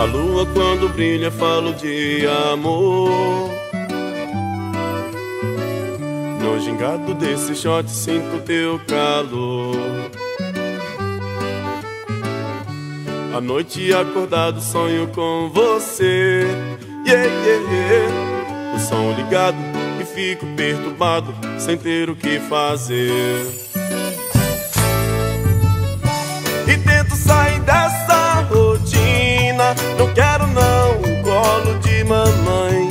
lua quando brilha falo de amor. No gingado desse shot sinto teu calor. À noite acordado sonho com você, yeah, yeah, yeah. O som ligado e fico perturbado sem ter o que fazer. E tento sair dessa rotina. Não quero não um colo de mamãe,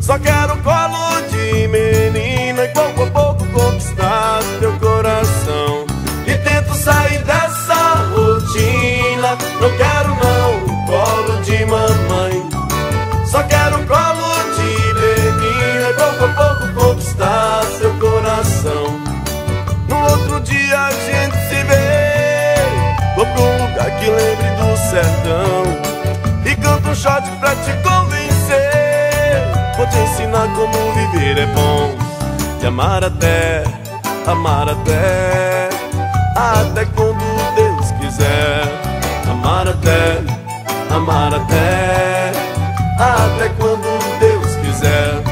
só quero um colo de menina. E pouco a pouco conquistar teu coração. E tento sair dessa rotina. Não quero não um colo de mamãe, só quero um colo de menina. E pouco a pouco conquistar seu coração. No outro dia a gente se vê. Vou pra um lugar que lembre do sertão e canto um shot pra te convencer. Vou te ensinar como viver é bom. E amar até quando Deus quiser. Amar até quando Deus quiser.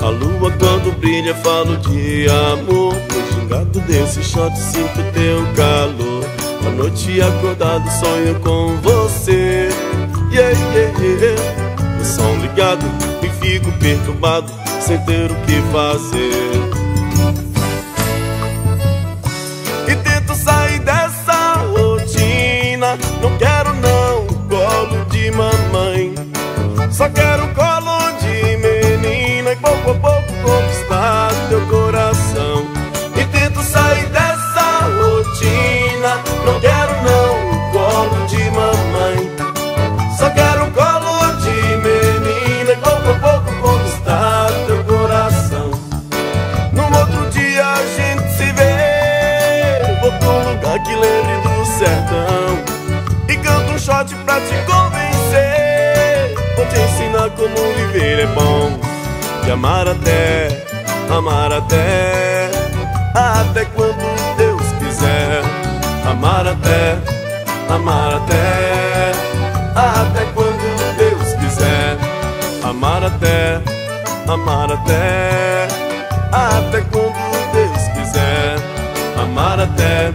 A lua quando brilha falo de amor. No gingado desse shot sinto teu calor. À noite acordado sonho com você, yeah, yeah, yeah. O som ligado e fico perturbado sem ter o que fazer. E tento sair dessa rotina. Não quero não um colo de mamãe, só quero um colo de menina. E pouco a pouco conquistar teu coração. E tento sair dessa rotina. Não quero não um colo de mamãe, só quero um colo de menina. E pouco a pouco conquistar teu coração. No outro dia a gente se vê. Vou pra um lugar que lembre do sertão e canto um shot pra te convencer. Vou te ensinar como viver é bom. E amar até quando Deus quiser. Amar até quando Deus quiser. Amar até quando Deus quiser. Amar até